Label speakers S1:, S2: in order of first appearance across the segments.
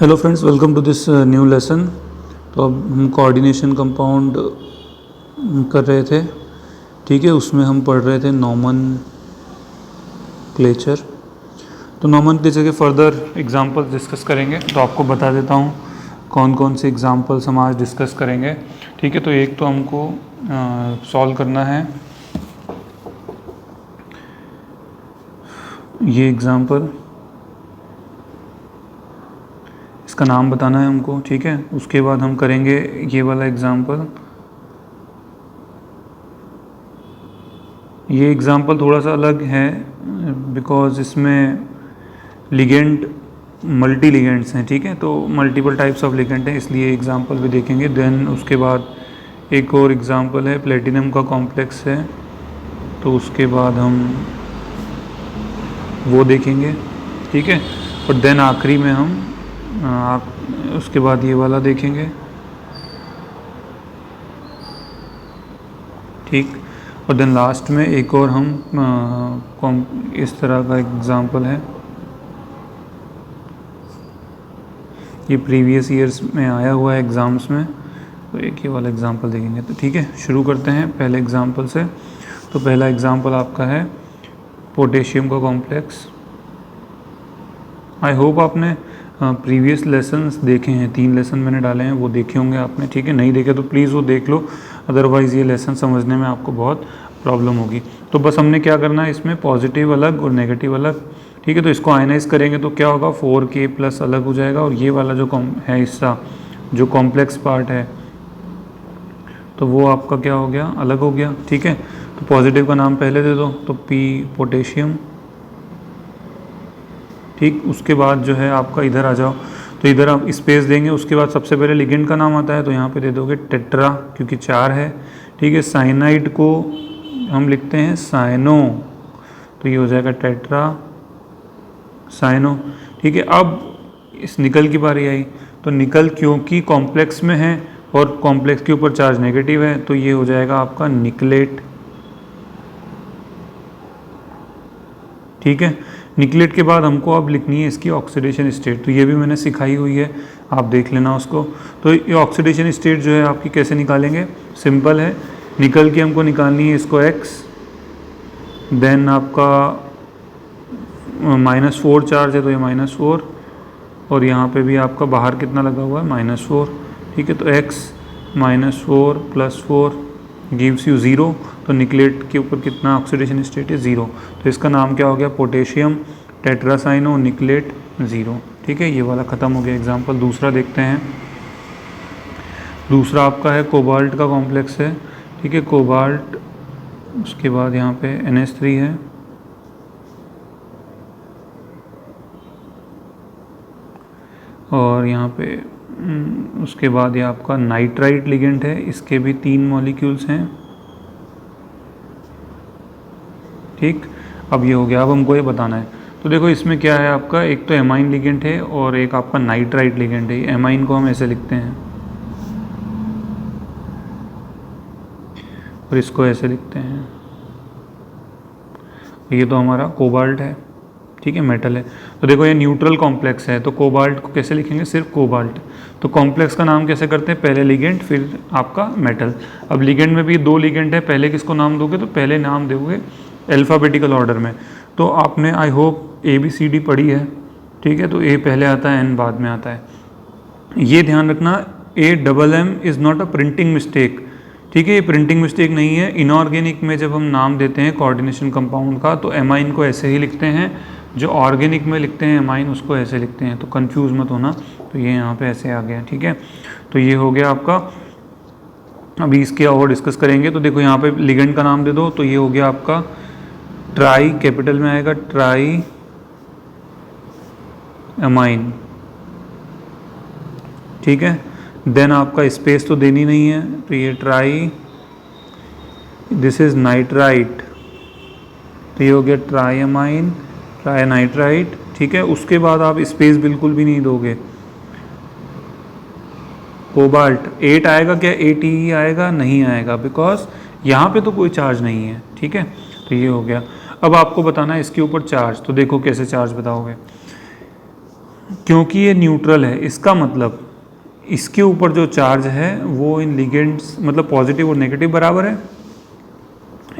S1: Hello friends, welcome to this new lesson. तो अब हम कोऑर्डिनेशन कंपाउंड कर रहे थे, ठीक है। उसमें हम पढ़ रहे थे नॉमन क्लेचर। तो नॉमन क्लेचर के फर्दर एग्जांपल्स डिस्कस करेंगे। तो आपको बता देता हूँ कौन कौन से एग्जांपल्स हम आज डिस्कस करेंगे, ठीक है। तो एक तो हमको सॉल्व करना है ये एग्जांपल, इसका नाम बताना है हमको, ठीक है। उसके बाद हम करेंगे ये वाला एग्जांपल। ये एग्जांपल थोड़ा सा अलग है बिकॉज इसमें लिगेंड मल्टी लिगेंड्स हैं, ठीक है। तो मल्टीपल टाइप्स ऑफ लिगेंड हैं, इसलिए एग्जांपल भी देखेंगे। देन उसके बाद एक और एग्जांपल है, प्लेटिनम का कॉम्प्लेक्स है, तो उसके बाद हम वो देखेंगे, ठीक है। और देन आखिरी में हम उसके बाद ये वाला देखेंगे, ठीक। और देन लास्ट में एक और हम इस तरह का एग्जांपल है, ये प्रीवियस ईयर्स में आया हुआ है एग्ज़ाम्स में, तो एक ये वाला एग्जांपल देखेंगे। तो ठीक है, शुरू करते हैं पहले एग्जांपल से। तो पहला एग्जांपल आपका है पोटेशियम का कॉम्प्लेक्स। आई होप आपने प्रीवियस लेसन्स देखे हैं, 3 लेसन मैंने डाले हैं, वो देखे होंगे आपने, ठीक है। नहीं देखे तो प्लीज़ वो देख लो, अदरवाइज़ ये लेसन समझने में आपको बहुत प्रॉब्लम होगी। तो बस हमने क्या करना है, इसमें पॉजिटिव अलग और नेगेटिव अलग, ठीक है। तो इसको आयनाइज करेंगे तो क्या होगा, 4K प्लस अलग हो जाएगा, और ये वाला जो है हिस्सा जो कॉम्प्लेक्स पार्ट है, तो वो आपका क्या हो गया, अलग हो गया, ठीक है। तो पॉजिटिव का नाम पहले दे दो, तो P पोटेशियम, ठीक। उसके बाद जो है आपका इधर आ जाओ, तो इधर आप स्पेस देंगे, उसके बाद सबसे पहले लिगेंड का नाम आता है, तो यहाँ पे दे दोगे टेट्रा, क्योंकि 4 है, ठीक है। साइनाइड को हम लिखते हैं साइनो, तो ये हो जाएगा टेट्रा साइनो, ठीक है। अब इस निकल की बारी आई, तो निकल क्योंकि कॉम्प्लेक्स में है और कॉम्प्लेक्स के ऊपर चार्ज नेगेटिव है, तो ये हो जाएगा आपका निकलेट, ठीक है। निकलेट के बाद हमको अब लिखनी है इसकी ऑक्सीडेशन स्टेट, तो ये भी मैंने सिखाई हुई है, आप देख लेना उसको। तो ये ऑक्सीडेशन स्टेट जो है आपकी कैसे निकालेंगे, सिंपल है। निकल की हमको निकालनी है इसको x, देन आपका -4 चार्ज है, तो ये -4, और यहाँ पे भी आपका बाहर कितना लगा हुआ है, -4, ठीक है। तो x -4 + 4 गिव्स यू 0, तो निकलेट के ऊपर कितना ऑक्सीडेशन स्टेट है, 0। तो इसका नाम क्या हो गया, पोटेशियम टेट्रासाइनो निकलेट 0, ठीक है। ये वाला ख़त्म हो गया एग्जांपल। दूसरा देखते हैं। दूसरा आपका है कोबाल्ट का कॉम्प्लेक्स है, ठीक है। कोबाल्ट, उसके बाद यहाँ पे NH3 है, और यहाँ पे उसके बाद ये आपका नाइट्राइट लिगेंड है, इसके भी 3 मॉलिक्यूल्स हैं, ठीक। अब ये हो गया। अब हमको ये बताना है, तो देखो इसमें क्या है आपका, एक तो एमाइन लिगेंड है और एक आपका नाइट्राइट लिगेंड है। एमाइन को हम ऐसे लिखते हैं और इसको ऐसे लिखते हैं। ये तो हमारा कोबाल्ट है, ठीक है, मेटल है। तो देखो ये न्यूट्रल कॉम्प्लेक्स है, तो कोबाल्ट को कैसे लिखेंगे, सिर्फ कोबाल्ट। तो कॉम्प्लेक्स का नाम कैसे करते हैं, पहले लिगेंड फिर आपका मेटल। अब लिगेंड में भी 2 लिगेंड है, पहले किसको नाम दोगे, तो पहले नाम दोगे अल्फ़ाबेटिकल ऑर्डर में। तो आपने आई होप ABCD पढ़ी है, ठीक है। तो A पहले आता है, N बाद में आता है। ये ध्यान रखना, AMM is not a printing mistake, ठीक है। ये प्रिंटिंग मिस्टेक नहीं है। इनऑर्गेनिक में जब हम नाम देते हैं कोऑर्डिनेशन कंपाउंड का, तो एमाइन को ऐसे ही लिखते हैं, जो ऑर्गेनिक में लिखते हैं एमाइन उसको ऐसे लिखते हैं, तो कंफ्यूज मत होना। तो ये यहाँ पे ऐसे आ गया, ठीक है। तो ये हो गया आपका। अभी इसके और डिस्कस करेंगे। तो देखो यहाँ पे लिगेंड का नाम दे दो, तो ये हो गया आपका ट्राई, कैपिटल में आएगा ट्राई एमाइन, ठीक है। देन आपका स्पेस तो देनी नहीं है, तो ये ट्राई, दिस इज नाइट्राइट, तो ये हो गया ट्राई एमाइन, ट्राई नाइट्राइट, ठीक है। उसके बाद आप स्पेस बिल्कुल भी नहीं दोगे। कोबाल्ट 8 आएगा क्या, ATE आएगा, नहीं आएगा, बिकॉज यहाँ पे तो कोई चार्ज नहीं है, ठीक है। तो ये हो गया। अब आपको बताना है इसके ऊपर चार्ज, तो देखो कैसे चार्ज बताओगे। क्योंकि ये न्यूट्रल है, इसका मतलब इसके ऊपर जो चार्ज है वो इन लिगेंड्स मतलब पॉजिटिव और नेगेटिव बराबर है।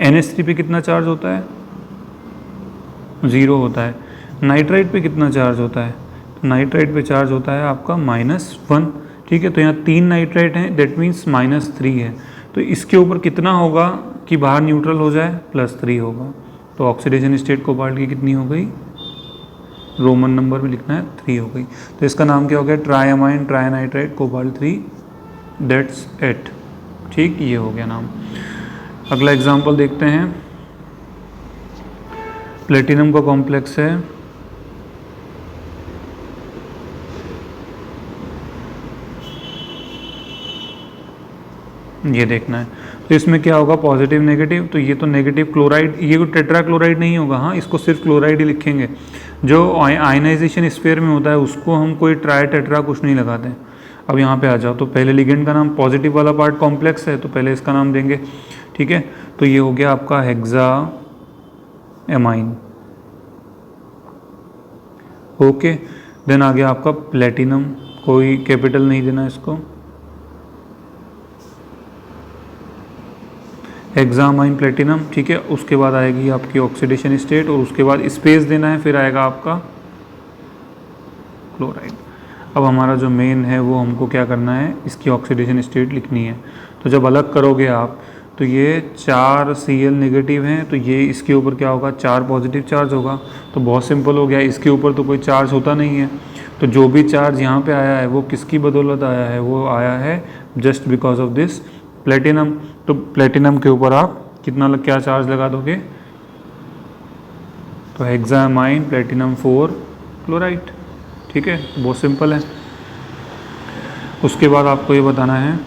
S1: NH3 पे कितना चार्ज होता है? 0 होता है। नाइट्राइट पे कितना चार्ज होता है? तो नाइट्राइट पे चार्ज होता है आपका -1। ठीक है, तो यहाँ 3 नाइट्राइट हैं, दैट मीन्स -3 है। तो इसके ऊपर कितना होगा कि बाहर न्यूट्रल हो जाए? +3 होगा। तो ऑक्सीडेशन स्टेट कोबाल्ट की कितनी हो गई? रोमन नंबर में लिखना है 3 हो गई। तो इसका नाम क्या हो गया? ट्राइअमाइन ट्राइनाइट्राइट कोबाल्ट 3, दैट्स इट। ठीक, ये हो गया नाम। अगला एग्जांपल देखते हैं। प्लेटिनम का कॉम्प्लेक्स है, ये देखना है। तो इसमें क्या होगा? Positive negative. तो ये तो नेगेटिव क्लोराइड, ये कोई टेट्रा क्लोराइड नहीं होगा, हाँ, इसको सिर्फ क्लोराइड ही लिखेंगे। जो आयनाइजेशन स्फीयर में होता है उसको हम कोई ट्राई टेट्रा कुछ नहीं लगाते। अब यहाँ पे आ जाओ, तो पहले लिगेंड का नाम, पॉजिटिव वाला पार्ट कॉम्प्लेक्स है तो पहले इसका नाम देंगे। ठीक है, तो ये हो गया आपका हेक्सा एमाइन। ओके, देन आ गया आपका प्लेटिनम, कोई कैपिटल नहीं देना इसको, हेक्सामाइन प्लेटिनम। ठीक है, उसके बाद आएगी आपकी ऑक्सीडेशन स्टेट और उसके बाद स्पेस देना है, फिर आएगा आपका क्लोराइड। अब हमारा जो मेन है वो हमको क्या करना है? इसकी ऑक्सीडेशन स्टेट लिखनी है। तो जब अलग करोगे आप तो ये 4 Cl नेगेटिव हैं, तो ये इसके ऊपर क्या होगा? 4 पॉजिटिव चार्ज होगा। तो बहुत सिंपल हो गया, इसके ऊपर तो कोई चार्ज होता नहीं है, तो जो भी चार्ज यहाँ पे आया है वो किसकी बदौलत आया है? वो आया है just because of this platinum. तो प्लेटिनम के ऊपर आप कितना क्या चार्ज लगा दोगे? तो हेक्सामाइन प्लेटिनम 4 क्लोराइड। ठीक है, बहुत सिंपल है। उसके बाद आपको ये बताना है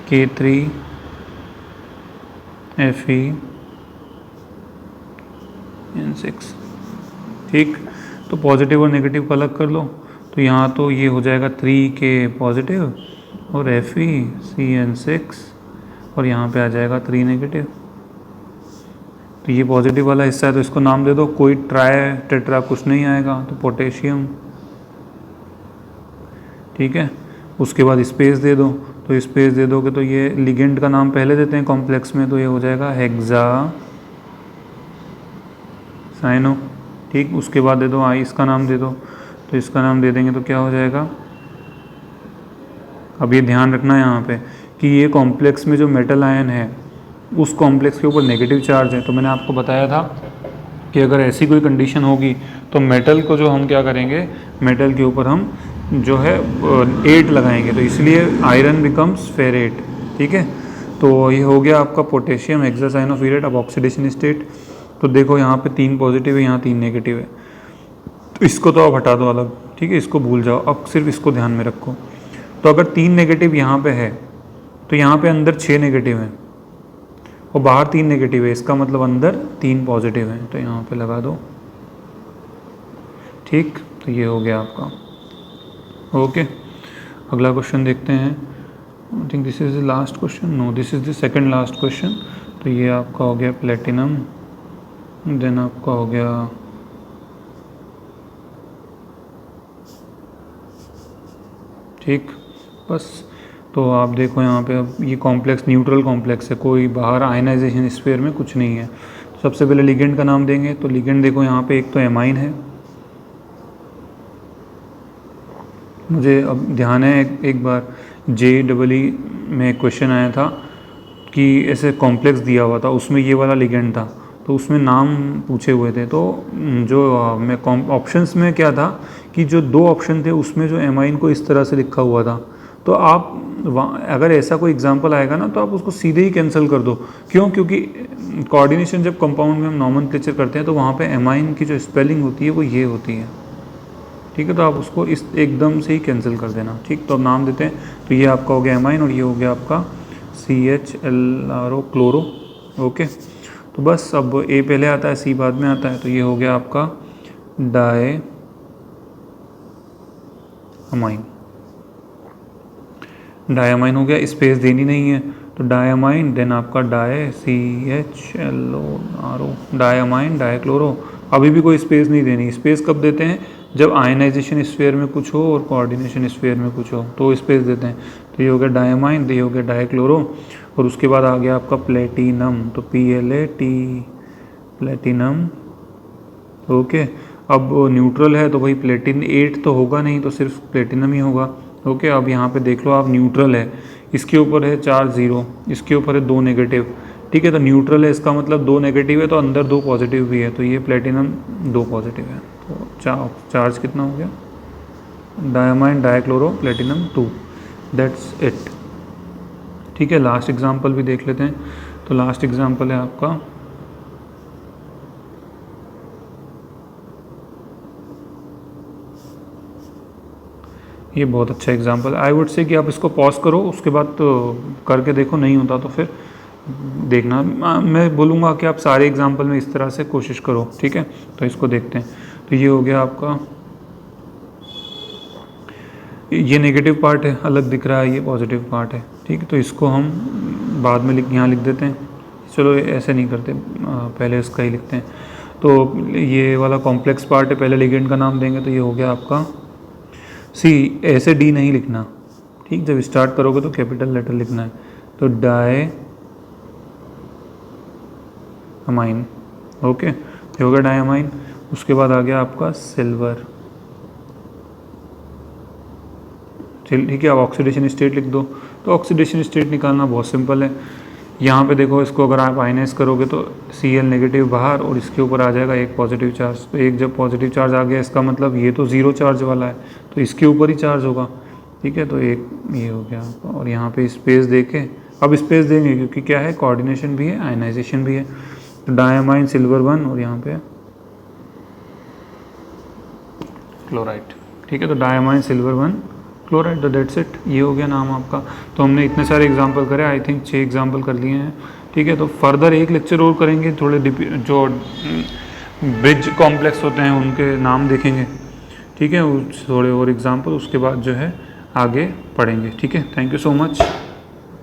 S1: K3Fe(N6). ठीक, तो पॉजिटिव और नेगेटिव को अलग कर लो। तो यहाँ तो ये हो जाएगा 3K पॉजिटिव और FeCN6 और यहाँ पे आ जाएगा 3 नेगेटिव। तो ये पॉजिटिव वाला हिस्सा है तो इसको नाम दे दो, कोई ट्राई टेट्रा कुछ नहीं आएगा, तो पोटेशियम। ठीक है, उसके बाद स्पेस दे दो, तो स्पेस दे दोगे तो ये लिगेंड का नाम पहले देते हैं कॉम्प्लेक्स में, तो ये हो जाएगा हेक्सासाइनो। ठीक, उसके बाद दे दो इसका नाम दे दो, तो इसका नाम दे देंगे तो क्या हो जाएगा? अब ये ध्यान रखना है यहाँ पे कि ये कॉम्प्लेक्स में जो मेटल आयन है उस कॉम्प्लेक्स के ऊपर नेगेटिव चार्ज है। तो मैंने आपको बताया था कि अगर ऐसी कोई कंडीशन होगी तो मेटल को जो हम क्या करेंगे? मेटल के ऊपर हम जो है 8 लगाएंगे, तो इसलिए आयरन बिकम्स फेरेट। ठीक है, तो ये हो गया आपका पोटेशियम हेक्सासाइनोफेरेट। अब ऑक्सीडेशन स्टेट, तो देखो यहाँ पे 3 पॉजिटिव है, यहाँ 3 नेगेटिव है, तो इसको तो आप हटा दो अलग। ठीक है, इसको भूल जाओ, अब सिर्फ इसको ध्यान में रखो। तो अगर 3 नेगेटिव यहाँ पे है तो यहाँ पे अंदर 6 नेगेटिव हैं और बाहर 3 नेगेटिव है, इसका मतलब अंदर 3 पॉजिटिव हैं, तो यहाँ पे लगा दो। ठीक, तो ये हो गया आपका। ओके, अगला क्वेश्चन देखते हैं। I think this is the last question, no this is the second last question. तो ये आपका हो गया प्लेटिनम, देन आपका हो गया ठीक, बस। तो आप देखो यहाँ पे अब ये कॉम्प्लेक्स न्यूट्रल कॉम्प्लेक्स है, कोई बाहर आयनाइजेशन स्फीयर में कुछ नहीं है। तो सबसे पहले लिगेंड का नाम देंगे, तो लिगेंड देखो यहाँ पे एक तो एमाइन है, मुझे अब ध्यान है एक बार JEE में क्वेश्चन आया था कि ऐसे कॉम्प्लेक्स दिया हुआ था, उसमें ये वाला लिगेंड था, तो उसमें नाम पूछे हुए थे। तो जो मैं ऑप्शंस में क्या था कि जो 2 ऑप्शन थे उसमें जो एमाइन को इस तरह से लिखा हुआ था, तो आप अगर ऐसा कोई एग्जांपल आएगा ना तो आप उसको सीधे ही कैंसिल कर दो। क्यों? क्योंकि कोऑर्डिनेशन जब कंपाउंड में हम नॉमेनक्लेचर करते हैं तो वहाँ पे एमाइन की जो स्पेलिंग होती है वो ये होती है। ठीक है, तो आप उसको इस एकदम से ही कैंसिल कर देना। ठीक, तो अब नाम देते हैं, तो ये आपका हो गया एमाइन और ये हो गया आपका CHLRO क्लोरो। ओके, तो बस अब A पहले आता है, C बाद में आता है, तो ये हो गया आपका डायमाइन। डायमाइन हो गया, स्पेस देनी नहीं है, तो डायमाइन, देन आपका CHLORO, डायमाइन डायक्लोरो, अभी भी कोई स्पेस नहीं देनी। स्पेस कब देते हैं? जब आयनाइजेशन स्फीयर में कुछ हो और कोऑर्डिनेशन स्फीयर में कुछ हो तो स्पेस देते हैं। तो ये हो गया डायमाइन, तो ये हो गया डाइक्लोरो, और उसके बाद आ गया आपका प्लेटिनम, तो PLAT, प्लेटिनम। ओके, अब न्यूट्रल है तो भाई प्लेटिन 8 तो होगा नहीं, तो सिर्फ प्लेटिनम ही होगा। ओके, अब यहाँ पे देख लो आप, न्यूट्रल है, इसके ऊपर है चार्ज 0, इसके ऊपर है 2 नेगेटिव। ठीक है, तो न्यूट्रल है, इसका मतलब 2 नेगेटिव है तो अंदर 2 पॉजिटिव भी है, तो ये प्लेटिनम 2 पॉजिटिव है। तो चार्ज कितना हो गया? Diamine dichloro platinum 2, that's it. ठीक है, लास्ट एग्जांपल भी देख लेते हैं। तो लास्ट एग्जांपल है आपका ये, बहुत अच्छा एग्जांपल। आई वुड से कि आप इसको पॉज करो, उसके बाद तो करके देखो, नहीं होता तो फिर देखना। मैं बोलूँगा कि आप सारे एग्जांपल में इस तरह से कोशिश करो। ठीक है, तो इसको देखते हैं। तो ये हो गया आपका, ये नेगेटिव पार्ट है, अलग दिख रहा है, ये पॉजिटिव पार्ट है। ठीक है, तो इसको हम बाद में यहाँ लिख देते हैं। चलो ऐसे नहीं करते, पहले इसका ही लिखते हैं। तो ये वाला कॉम्प्लेक्स पार्ट है, पहले लिगेंड का नाम देंगे। तो ये हो गया आपका सी, ऐसे डी नहीं लिखना। ठीक, जब स्टार्ट करोगे तो कैपिटल लेटर लिखना है। तो डाई अमाइन। ओके, ये हो गया डायमाइन। उसके बाद आ गया आपका सिल्वर। ठीक है, अब ऑक्सीडेशन स्टेट लिख दो। तो ऑक्सीडेशन स्टेट निकालना बहुत सिंपल है। यहाँ पे देखो, इसको अगर आप आयनाइज करोगे तो Cl नेगेटिव बाहर और इसके ऊपर आ जाएगा एक पॉजिटिव चार्ज। तो एक जब पॉजिटिव चार्ज आ गया, इसका मतलब ये तो 0 चार्ज वाला है, तो इसके ऊपर ही चार्ज होगा। ठीक है, तो एक ये हो गया आपका, और यहाँ पे स्पेस देके, अब स्पेस देंगे क्योंकि क्या है, कोऑर्डिनेशन भी है, आयनाइजेशन भी है। तो डायमाइन सिल्वर 1 और यहाँ पे क्लोराइड। ठीक है, तो diamine silver 1 chloride, the that's it, ये हो गया नाम आपका। तो हमने इतने सारे एग्जांपल करे, आई थिंक 6 एग्जांपल कर लिए हैं। ठीक है, तो फर्दर एक लेक्चर और करेंगे, थोड़े जो ब्रिज कॉम्प्लेक्स होते हैं उनके नाम देखेंगे। ठीक है, थोड़े और एग्जांपल, उसके बाद जो है आगे पढ़ेंगे। ठीक है, थैंक यू सो मच।